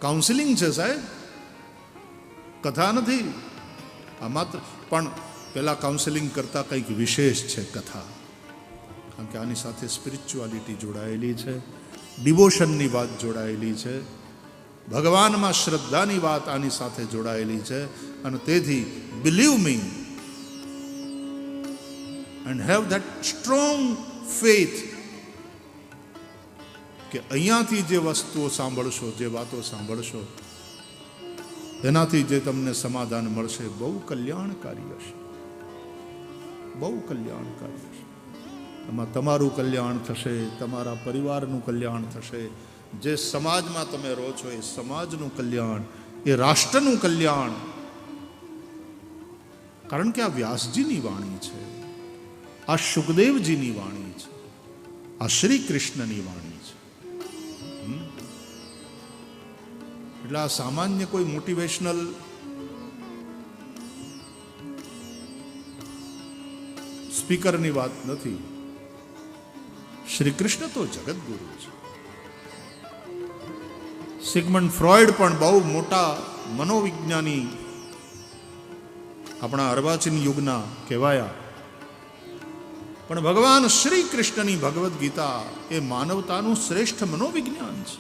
Counselling છે સાહેબ, કથા નથી આ માત્ર. પણ પેલા કાઉન્સિલિંગ કરતા કંઈક વિશેષ છે કથા, કારણ કે આની સાથે સ્પિરિચ્યુઆલિટી જોડાયેલી છે, ડિવોશનની વાત જોડાયેલી છે, ભગવાનમાં શ્રદ્ધાની વાત આની સાથે જોડાયેલી છે. અને તેથી believe me and have that strong faith કે અહીંયાથી જે વસ્તુઓ સાંભળશો, જે વાતો સાંભળશો, એનાથી જે તમને સમાધાન મળશે બહુ કલ્યાણકારી હશે, બહુ કલ્યાણકારી હશે. એમાં તમારું કલ્યાણ થશે, તમારા પરિવારનું કલ્યાણ થશે, જે સમાજમાં તમે રહો છો એ સમાજનું કલ્યાણ, એ રાષ્ટ્રનું કલ્યાણ. કારણ કે આ વ્યાસજીની વાણી છે, આ સુખદેવજીની વાણી છે, આ શ્રી કૃષ્ણની વાણી છે. એટલે આ સામાન્ય કોઈ મોટિવેશનલ સ્પીકરની વાત નથી. શ્રી કૃષ્ણ તો જગતગુરુ છે. સિગમન્ડ ફ્રોઈડ પણ બહુ મોટા મનોવિજ્ઞાની આપણા અર્વાચીન યુગના કહેવાયા, પણ ભગવાન શ્રી કૃષ્ણની ભગવદ્ ગીતા એ માનવતાનું શ્રેષ્ઠ મનોવિજ્ઞાન છે.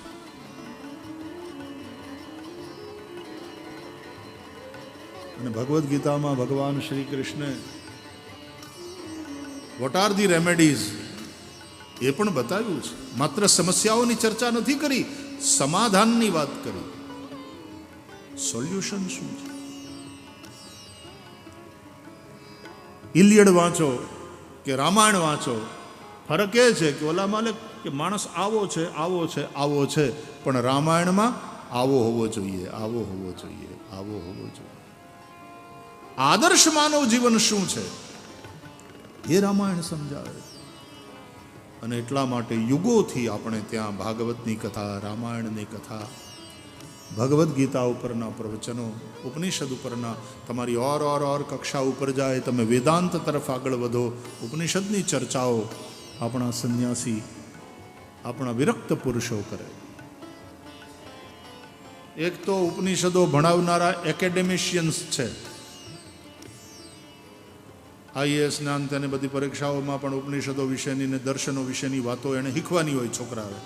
અને ભગવદ્ ગીતામાં ભગવાન શ્રી કૃષ્ણે વોટ આર ધી રેમેડીઝ એ પણ બતાવ્યું છે. માત્ર સમસ્યાઓની ચર્ચા નથી કરી, સમાધાનની વાત કરી. સોલ્યુશન શું છે? ઇલિયડ વાંચો કે રામાયણ વાંચો, ફરક એ છે કે ઓલામાં કે માણસ આવો છે, આવો છે, આવો છે, પણ રામાયણમાં આવો હોવો જોઈએ, આવો હોવો જોઈએ, આવો હોવો જોઈએ. આદર્શ માનવ જીવન શું છે એ રામાયણ સમજાવે. અને એટલા માટે યુગોથી આપણે ત્યાં ભાગવતની કથા, રામાયણની કથા, ભગવદ્ ગીતા ઉપરના પ્રવચનો, ઉપનિષદ ઉપરના, તમારી ઓર કક્ષા ઉપર જાય, તમે વેદાંત તરફ આગળ વધો, ઉપનિષદની ચર્ચાઓ આપણા સંન્યાસી, આપણા વિરક્ત પુરુષો કરે. એક તો ઉપનિષદો ભણાવનારા એકેડેમિશિયન્સ છે, આઈએએસ ના અંતે અને બધી પરીક્ષાઓમાં પણ ઉપનિષદો વિશેની ને દર્શનો વિશેની વાતો એને શીખવાની હોય છોકરાઓએ.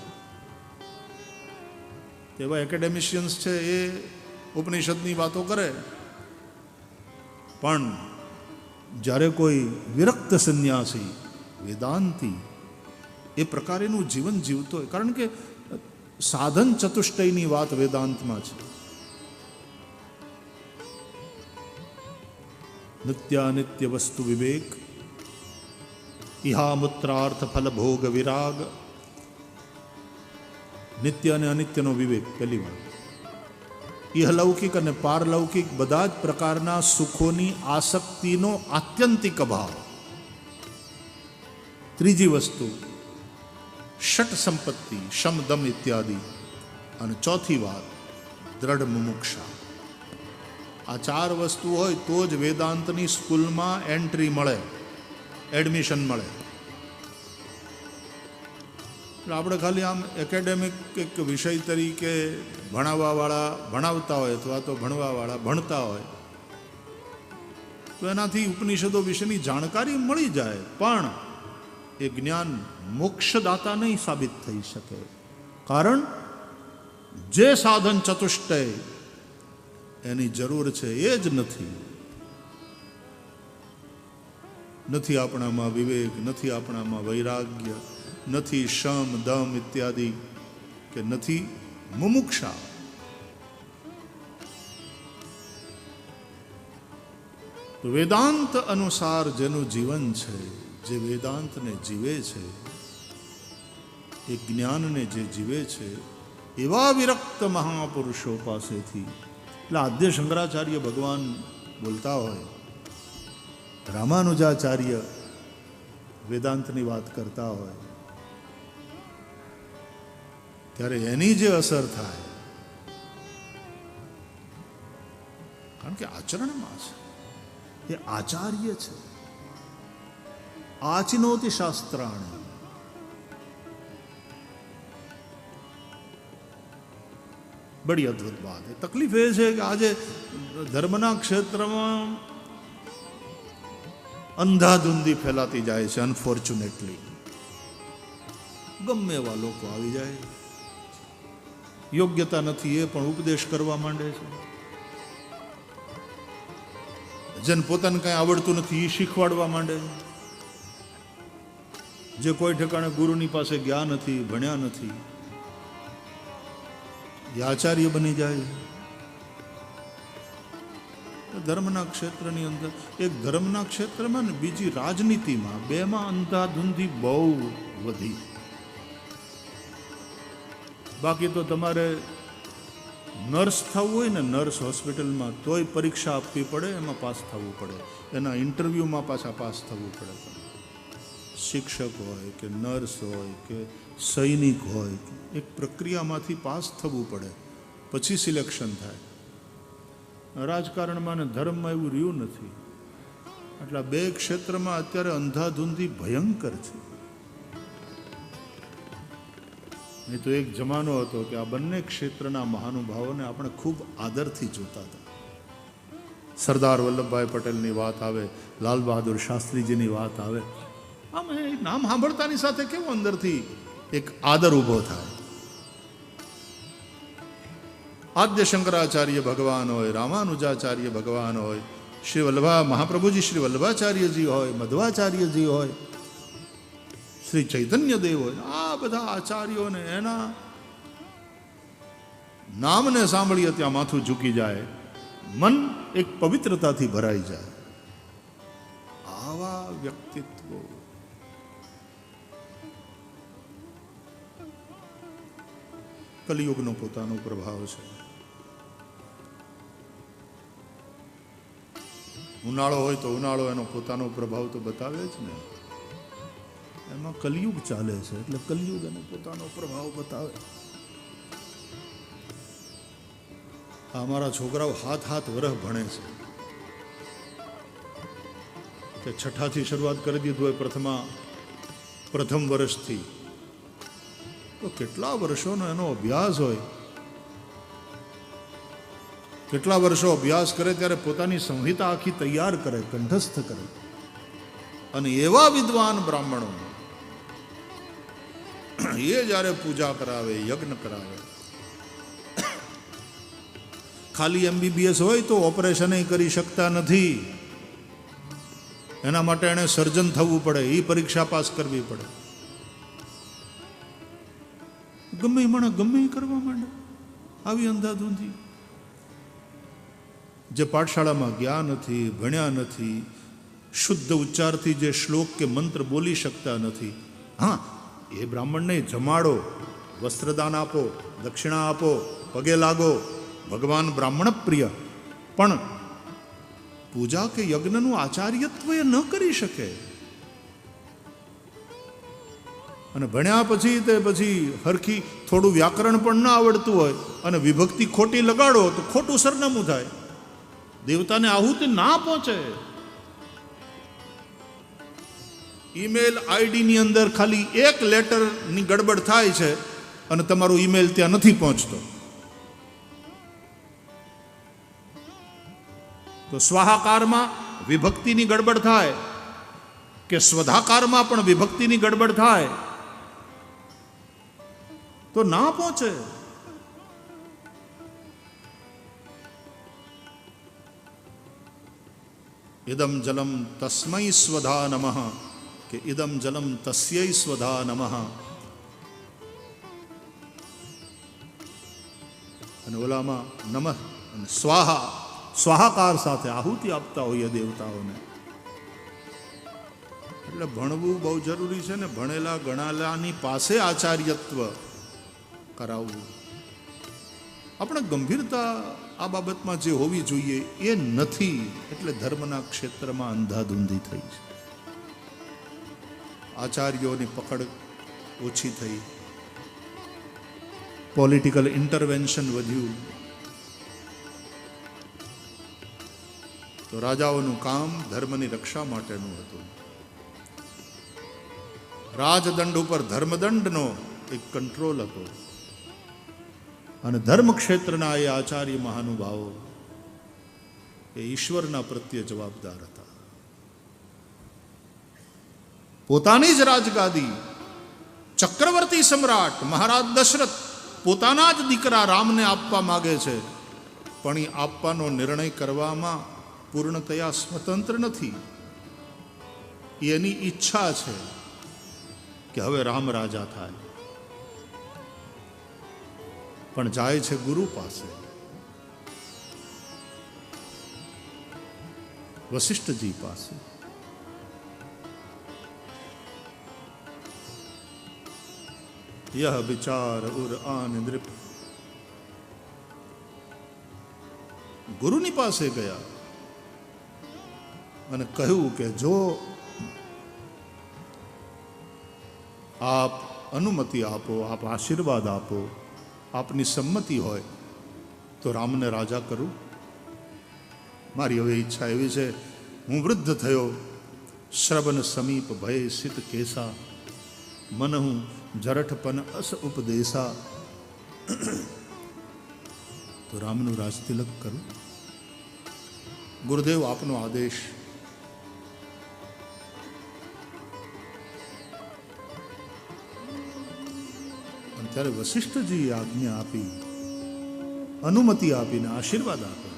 એવા એકેડેમિશિયન્સ છે, એ ઉપનિષદની વાતો કરે. પણ જ્યારે કોઈ વિરક્ત સંન્યાસી, વેદાંતી એ પ્રકારેનું જીવન જીવતો હોય, કારણ કે સાધન ચતુષ્ટયની વાત વેદાંતમાં છે. નિત્યાનિત્ય વસ્તુ વિવેક, ઇહામૂત્રાર્થ ફલ ભોગ વિરાગ. નિત્ય અને અનિત્યનો વિવેક પહેલી વાત. ઇહલૌકિક અને પારલૌકિક બધા જ પ્રકારના સુખોની આસક્તિનો આત્યંતિક અભાવ. ત્રીજી વસ્તુ ષટ સંપત્તિ, શમ દમ ઇત્યાદિ. અને ચોથી વાત દ્રઢ મુમુક્ષા. આ ચાર વસ્તુ હોય તો જ વેદાંતની સ્કૂલમાં એન્ટ્રી મળે, એડમિશન મળે. આપણે ખાલી આમ એકેડેમિક એક વિષય તરીકે ભણાવવાવાળા ભણાવતા હોય અથવા તો ભણવાવાળા ભણતા હોય તો એનાથી ઉપનિષદો વિશેની જાણકારી મળી જાય, પણ એ જ્ઞાન મોક્ષદાતા નહીં સાબિત થઈ શકે. કારણ જે સાધન ચતુષ્ટય એની જરૂર છે એ જ નથી આપણામાં વિવેક, નથી આપણામાં વૈરાગ્ય, નથી શમ દમ ઇત્યાદિ, કે નથી મુમુક્ષા. વેદાંત અનુસાર જેનું જીવન છે, જે વેદાંતને જીવે છે, એ જ્ઞાનને જે જીવે છે, એવા વિરક્ત મહાપુરુષો પાસેથી. એટલે આદ્ય શંકરાચાર્ય ભગવાન બોલતા હોય, રામાનુજાચાર્ય વેદાંતની વાત કરતા હોય, ત્યારે એની જે અસર થાય, કારણ કે આચરણમાં છે, એ આચાર્ય છે. આચિનોતિ શાસ્ત્રાણી. 1 बड़ी अद्भुत बात है। तकलीफ ये है कि आज धर्मना क्षेत्र में अंधाधुंधी फैलाती जाए છે अनफॉर्च्युनेटली। गमे एवा लोको આવી જાય, યોગ્યતા નથી એ પણ ઉપદેશ કરવા માંડે છે, જેને પોતાને કઈ આવડતું નથી એ શીખવાડવા માંડે છે, જે કોઈ ઠેકાણે ગુરુની પાસે ગયા નથી, ભણ્યા નથી, એ આચાર્ય બની જાય। ધર્મના ક્ષેત્રની અંદર એક ધર્મના ક્ષેત્રમાં ને બીજી રાજનીતિમાં બેમાં અંધાધુંધી બહુ વધી। બાકી તો તમારે નર્સ થવું હોય ને, નર્સ હોસ્પિટલમાં તોય પરીક્ષા આપવી પડે, એમાં પાસ થવું પડે, એના ઇન્ટરવ્યૂમાં પાછા પાસ થવું પડે। શિક્ષક હોય કે નર્સ હોય કે સૈનિક હોય, એક પ્રક્રિયામાંથી પાસ થવું પડે, પછી સિલેક્શન થાય। રાજકારણમાં ને ધર્મમાં એવું રહ્યું નથી। એટલા બે ક્ષેત્રમાં અત્યારે અંધાધુંધી ભયંકર છે। નહીં તો એક જમાનો હતો કે આ બંને ક્ષેત્રના મહાનુભાવોને આપણે ખૂબ આદરથી જોતા હતા। સરદાર વલ્લભભાઈ પટેલની વાત આવે, લાલ બહાદુર શાસ્ત્રીજીની વાત આવે, આમ એ નામ સાંભળતાની સાથે કેવો અંદરથી એક આદર ઊભો થાય। આદ્ય શંકરાચાર્ય ભગવાન હોય, રામાનુજાચાર્ય ભગવાન હોય, શ્રી વલ્લભા મહાપ્રભુજી શ્રી વલ્લભાચાર્યજી હોય, મધ્વાચાર્યજી હોય, શ્રી ચૈતન્ય દેવ હોય, આ બધા આચાર્યોને એના નામને સાંભળીએ ત્યાં માથું ઝૂકી જાય, મન એક પવિત્રતાથી ભરાઈ જાય। આવા વ્યક્તિત્વો કલિયુગનો પોતાનો પ્રભાવ છે। ઉનાળો હોય તો ઉનાળો એનો પોતાનો પ્રભાવ તો બતાવે જ ને, એમાં કલિયુગ ચાલે છે એટલે કલિયુગ એનો પોતાનો પ્રભાવ બતાવે। અમારા છોકરાઓ હાથ વરહ ભણે છે, કે છઠ્ઠાથી શરૂઆત કરી દીધું હોય, પ્રથમ વર્ષથી, તો કેટલા વર્ષોનો એનો અભ્યાસ હોય, કેટલા વર્ષો અભ્યાસ કરે ત્યારે પોતાની સંહિતા આખી તૈયાર કરે, કંઠસ્થ કરે, અને એવા વિદ્વાન બ્રાહ્મણો એ જ્યારે પૂજા કરાવે, યજ્ઞ કરાવે, ખાલી MBBS હોય તો ઓપરેશન કરી શકતા નથી, એના માટે એને સર્જન થવું પડે, એ પરીક્ષા પાસ કરવી પડે, ગમે માણસ ગમે કરવા માંડે। આવી અંધાધૂંધી, જે પાઠશાળામાં ગયા નથી, ભણ્યા નથી, શુદ્ધ ઉચ્ચારથી જે શ્લોક કે મંત્ર બોલી શકતા નથી, હા એ બ્રાહ્મણને જમાડો, વસ્ત્રદાન આપો, દક્ષિણા આપો, પગે લાગો, ભગવાન બ્રાહ્મણ પ્રિય, પણ પૂજા કે યજ્ઞનું આચાર્યત્વ એ ન કરી શકે। અને ભણ્યા પછી હરખી થોડું વ્યાકરણ પણ ન આવડતું હોય અને વિભક્તિ ખોટી લગાડો તો ખોટું સરનામું થાય, દેવતાને આહુતિ ના પહોંચે। ઈમેલ આઈડીની અંદર ખાલી એક લેટરની ગડબડ થાય છે અને તમારો ઈમેલ ત્યાં નથી પહોંચતો, તો સ્વાહાકારમાં વિભક્તિની ગડબડ થાય કે સ્વધાકારમાં પણ વિભક્તિની ગડબડ થાય તો ના પહોંચે। ઇદમ જલમ તસ્મૈ સ્વધા નમઃ કે ઇદમ જલમ તસ્યૈ સ્વધા નમઃ, અને ઓલામાં નમઃ અને સ્વાહા, સ્વાહાકાર સાથે આહુતિ આપતા હોઈએ દેવતાઓને। એટલે ભણવું બહુ જરૂરી છે ને, ભણેલા ગણાલાની પાસે આચાર્યત્વ કરાવવું। આપણે ગંભીરતા આ બાબતમાં જે હોવી જોઈએ એ નથી, એટલે ધર્મના ક્ષેત્રમાં અંધાધૂંધી થઈ છે, આચાર્યોની પકડ ઓછી થઈ, પોલિટિકલ ઇન્ટરવેન્શન વધ્યું, તો રાજાઓનું કામ ધર્મની રક્ષા માટેનું હતું। રાજદંડ ઉપર ધર્મદંડનો એક કંટ્રોલ હતો, અને ધર્મક્ષેત્રના એ આચાર્ય મહાનુભાવો એ ઈશ્વરના પ્રત્યે જવાબદાર હતા. પોતાની જ રાજગાદી ચક્રવર્તી સમ્રાટ મહારાજ દશરથ પોતાના જ દીકરા રામને આપવા માગે છે, પણ એ આપવાનો નિર્ણય કરવામાં પૂર્ણતયા સ્વતંત્ર નથી. એની ઈચ્છા છે કે હવે રામ રાજા થાય, પણ જાય છે ગુરુ પાસે. વશિષ્ઠજી પાસે. યહ વિચાર ઉર આન નૃપ. ગુરુની પાસે ગયા અને કહ્યું કે જો આપ અનુમતિ આપો, આપ આશીર્વાદ આપો, આપની સંમતિ હોય તો રામને રાજા કરું. મારી હવે ઈચ્છા એવી છે, હું વૃદ્ધ થયો, શ્રવણ સમીપ ભય સિત કેસા, મન હું જરઠપન અસ ઉપદેશા. તો રામનું રાજતિલક કરું. ગુરુદેવ આપનો આદેશ. અને ત્યારે વશિષ્ઠજી આજ્ઞા આપી, અનુમતિ આપીને આશીર્વાદ આપ્યા.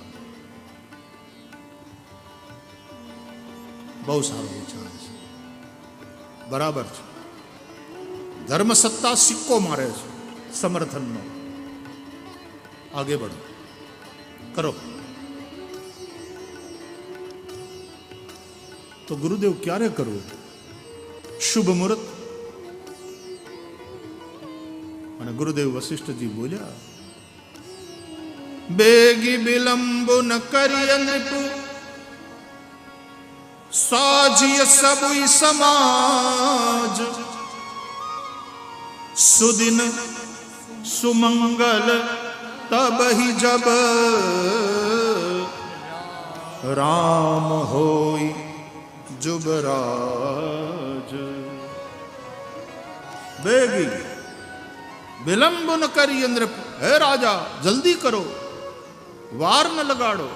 બહુ સારો વિચાર છે, બરાબર છે. ધર્મ સત્તા સિક્કો મારે છે સમર્થનનો. આગે બઢો, કરો. તો ગુરુદેવ ક્યારે કરવું? શુભ મુહૂર્ત. અને ગુરુદેવ વશિષ્ઠજી બોલ્યા, બેગી વિલંબુ ન કરીએ નૃપુ, સાજીય સબુઈ સમાજ, સુદિન સુમંગલ તબ ही जब राम होई जुबराज. बेगी विलंब न करिए नृप. हे राजा, जल्दी करो, वार न लगाड़ो,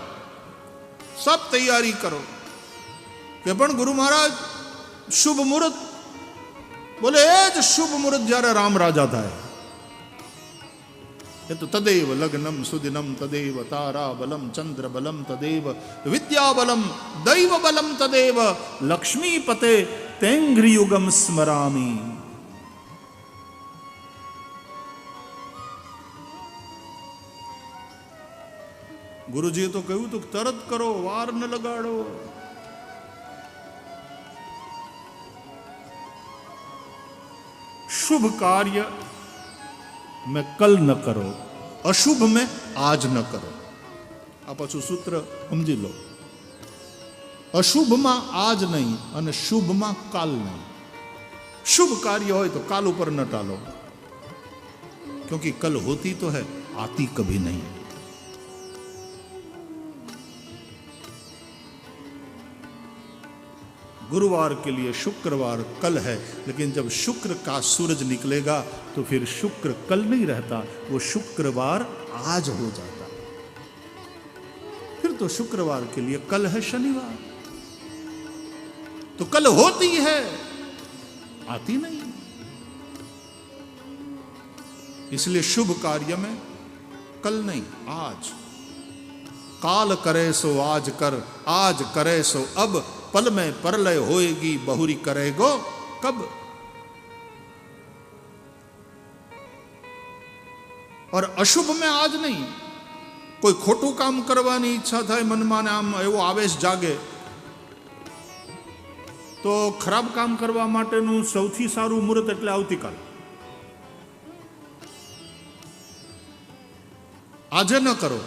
सब तैयारी करो. કે પણ ગુરુ મહારાજ શુભ મુહૂર્ત. બોલે એ જ શુભ મુહૂર્ત જ્યારે રામ રાજા થાય. એ તો તદેવ લગ્નમ સુદિનમ તદેવ તારા બલમ ચંદ્ર બલમ તદેવ વિદ્યા બલમ દૈવ બલમ તદેવ લક્ષ્મીપતે તેંઘ્રિયુગમ સ્મરામી. ગુરુજીએ તો કહ્યું તું તરત કરો, વાર ન લગાડો. शुभ कार्य में कल न करो, अशुभ में आज न करो. આ પાછું સૂત્ર સમજી લો. અશુભમાં આજ નહીં અને શુભમાં કાલ નહીં. शुभ कार्य હોય તો કાલ ઉપર ન ટાલો, क्योंकि कल होती तो है, आती कभी नहीं. गुरुवार के लिए शुक्रवार कल है, लेकिन जब शुक्र का सूरज निकलेगा तो फिर शुक्र कल नहीं रहता, वो शुक्रवार आज हो जाता. फिर तो शुक्रवार के लिए कल है शनिवार. तो कल होती है, आती नहीं. इसलिए शुभ कार्य में कल नहीं, आज. काल करे सो आज कर, आज करे सो अब, पल में परलय होएगी बहुरी करेगो कब. और अशुभ में आज नहीं. કોઈ ખોટું કામ કરવાની ઈચ્છા થાય મનમાં, આમ એવો આવેશ જાગે, તો ખરાબ કામ કરવા માટેનું સૌથી સારું મુહૂર્ત એટલે આવતીકાલ. આજે ન કરો,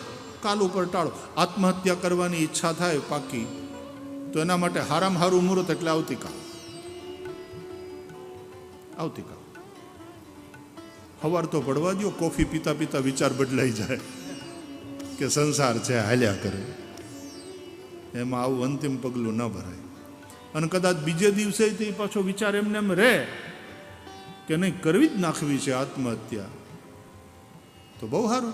કાલ ઉપર ટાળો. આત્મહત્યા કરવાની ઈચ્છા થાય પાકી, તો એના માટે હારામાં હારું મુહૂર્ત એટલે આવતીકાલ. આવતીકાલ સવાર તો પડવા દો, કોફી પીતા પીતા વિચાર બદલાઈ જાય કે સંસાર છે હાલ્યા કરે, એમાં આવું અંતિમ પગલું ન ભરાય. અને કદાચ બીજે દિવસે તે પાછો વિચાર એમને એમ રહે કે નહીં, કરવી જ નાખવી છે આત્મહત્યા, તો બહુ સારું.